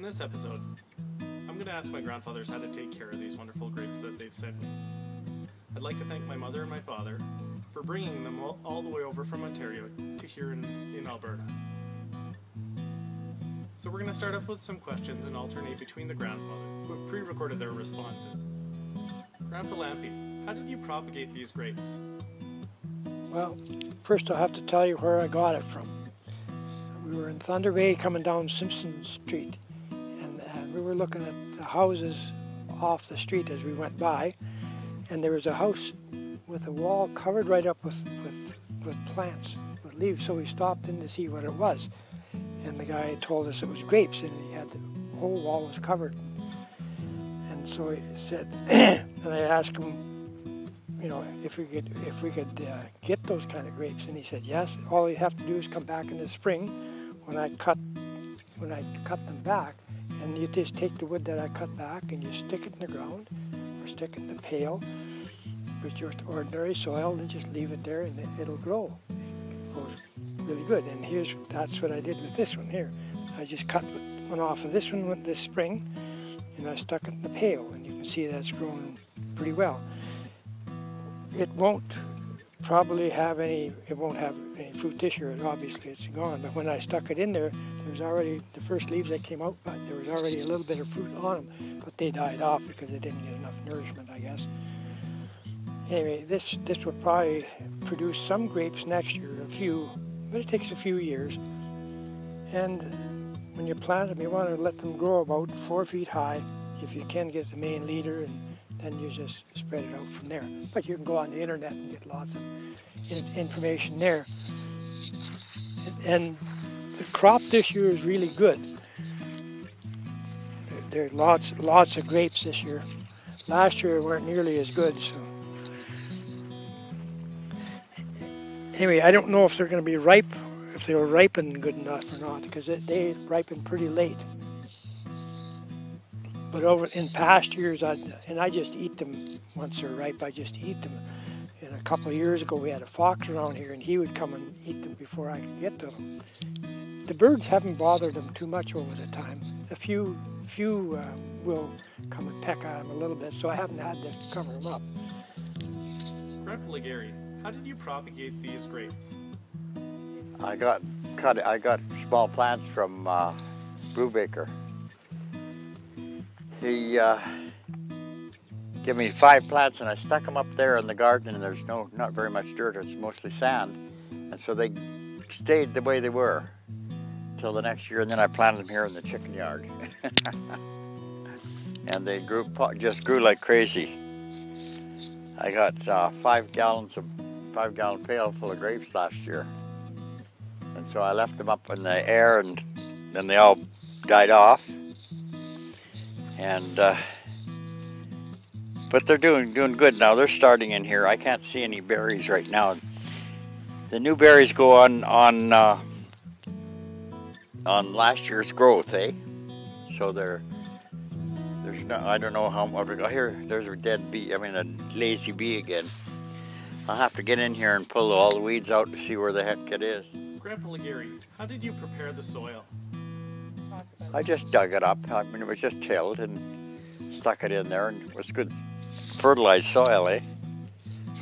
In this episode, I'm going to ask my grandfathers how to take care of these wonderful grapes that they've sent me. I'd like to thank my mother and my father for bringing them all the way over from Ontario to here in Alberta. So we're going to start off with some questions and alternate between the grandfather, who have pre-recorded their responses. Grandpa Lampy, how did you propagate these grapes? Well, first I'll have to tell you where I got it from. We were in Thunder Bay coming down Simpson Street, and we were looking at the houses off the street as we went by, and there was a house with a wall covered right up with plants, with leaves, so we stopped in to see what it was. And the guy told us it was grapes, and he had the whole wall was covered. And so he said, and I asked him, you know, if we could get those kind of grapes, and he said yes. All you have to do is come back in the spring when I cut them back, and you just take the wood that I cut back and you stick it in the ground or stick it in the pail with just ordinary soil and just leave it there, and it'll grow. It grows really good. And that's what I did with this one here. I just cut one off of this one this spring, and I stuck it in the pail, and you can see that's growing pretty well. It won't have any fruit this year. Obviously it's gone, but when I stuck it in there, there was already the first leaves that came out, but there was already a little bit of fruit on them, but they died off because they didn't get enough nourishment, I guess. Anyway, this will probably produce some grapes next year, a few, but it takes a few years. And when you plant them, you want to let them grow about 4 feet high if you can get the main leader, and then you just spread it out from there. But you can go on the internet and get lots of information there. And the crop this year is really good. There's lots of grapes this year. Last year weren't nearly as good. So anyway, I don't know if they're going to be ripe, if they were ripened good enough or not, because they ripen pretty late. But in past years, I just eat them once they're ripe. I just eat them. And a couple of years ago, we had a fox around here, and he would come and eat them before I could get to them. The birds haven't bothered them too much over the time. A few will come and peck at them a little bit, so I haven't had to cover them up. Grandpa Gary, how did you propagate these grapes? I got small plants from Brubaker. He gave me 5 plants, and I stuck them up there in the garden, and there's not very much dirt, it's mostly sand. And so they stayed the way they were till the next year, and then I planted them here in the chicken yard. And they just grew like crazy. I got 5 gallon pail full of grapes last year. And so I left them up in the air, and then they all died off. And but they're doing good now. They're starting in here. I can't see any berries right now. The new berries go on last year's growth, eh? So there's no, I don't know how much. Oh, here, there's a dead bee. I mean, a lazy bee again. I'll have to get in here and pull all the weeds out to see where the heck it is. Grandpa Gary, how did you prepare the soil? I just dug it up. I mean, it was just tilled and stuck it in there, and it was good fertilized soil, eh?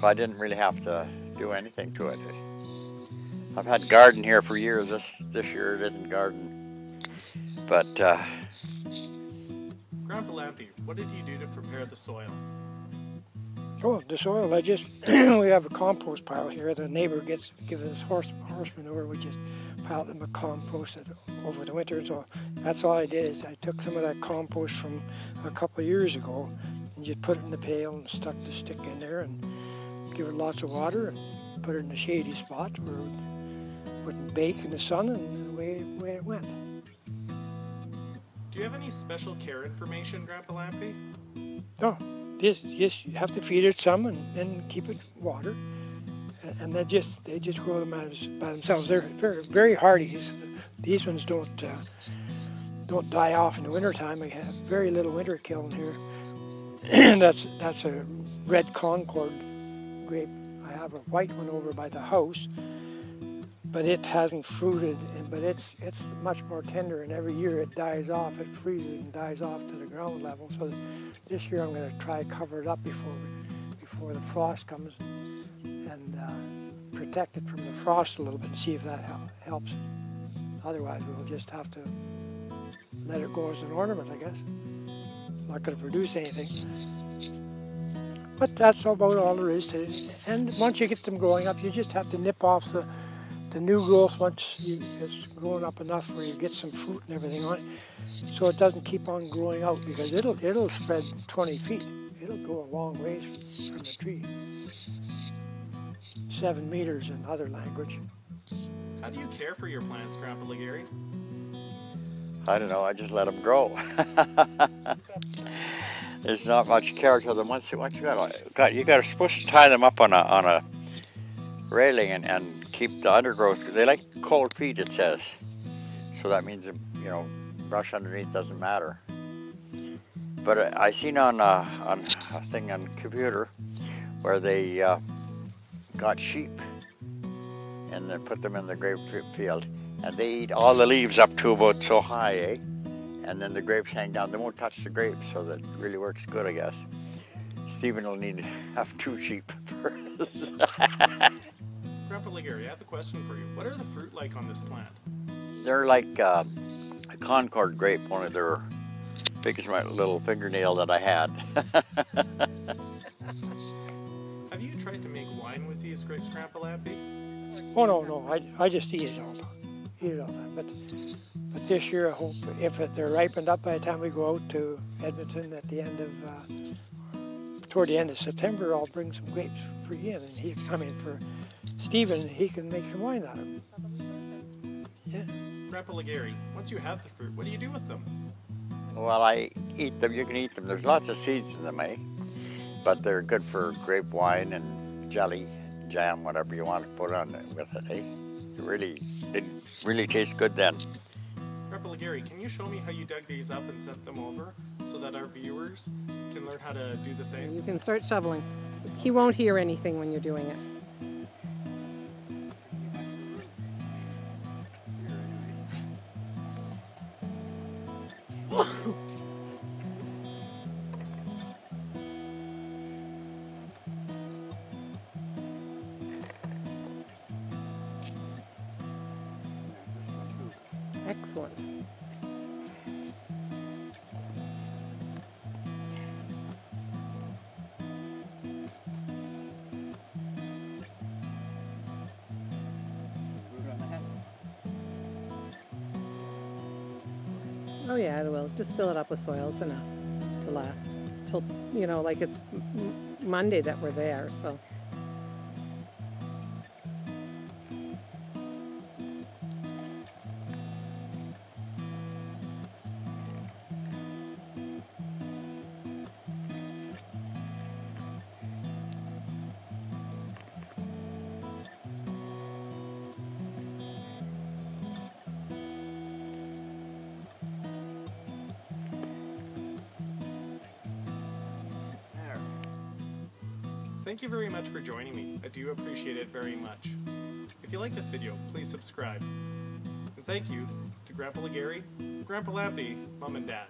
So I didn't really have to do anything to it. I've had garden here for years. This year it isn't garden. But Grandpa Lampy, what did you do to prepare the soil? Oh, the soil, we have a compost pile here. The neighbor gives us horse manure. We just pile them a compost over the winter. So that's all I did is I took some of that compost from a couple of years ago and just put it in the pail and stuck the stick in there and give it lots of water and put it in a shady spot where it wouldn't bake in the sun, and the way it went. Do you have any special care information, Grandpa Lampy? No. Just you have to feed it some and keep it water, and they just grow them by themselves. They're very, very hardy. These ones don't die off in the wintertime. We have very little winter killing here. that's a red Concord grape. I have a white one over by the house, but it hasn't fruited, but it's much more tender, and every year it dies off, it freezes and dies off to the ground level. So this year I'm going to try cover it up before the frost comes, and protect it from the frost a little bit and see if that helps. Otherwise we'll just have to let it go as an ornament, I guess. Not going to produce anything. But that's about all there is to it. And once you get them growing up, you just have to nip off the new growth once it's grown up enough where you get some fruit and everything on it, so it doesn't keep on growing out, because it'll spread 20 feet. It'll go a long ways from the tree. 7 meters in other language. How do you care for your plants, Grandpa Legary? I don't know, I just let them grow. There's not much care to them. Once you got supposed to tie them up on a railing and keep the undergrowth. They like cold feet, it says. So that means, you know, brush underneath doesn't matter. But I seen on a thing on the computer where they got sheep and then put them in the grape field, and they eat all the leaves up to about so high, eh? And then the grapes hang down. They won't touch the grapes, so that really works good, I guess. Stephen will need to have 2 sheep first. Grandpa Legary, I have a question for you. What are the fruit like on this plant? They're like a Concord grape, one of their big as my little fingernail that I had. Have you tried to make wine with these grapes, Grandpa Lampy? Oh no, I just eat it all the time. But this year I hope if they're ripened up by the time we go out to Edmonton at the end of toward the end of September, I'll bring some grapes for Ian, and for Stephen, he can make some wine out of them. Yeah. Grandpa Legary, once you have the fruit, what do you do with them? Well, I eat them. You can eat them. There's lots of seeds in them, eh? But they're good for grape wine and jelly, jam, whatever you want to put on it with it, eh? It really tastes good then. Grandpa Legary, can you show me how you dug these up and sent them over so that our viewers can learn how to do the same? You can start shoveling. He won't hear anything when you're doing it. Excellent. Oh yeah, it will. Just fill it up with soil. It's enough to last till, you know, like it's Monday that we're there, so. Thank you very much for joining me. I do appreciate it very much. If you like this video, please subscribe. And thank you to Grandpa Legary, Grandpa Lampy, Mom and Dad.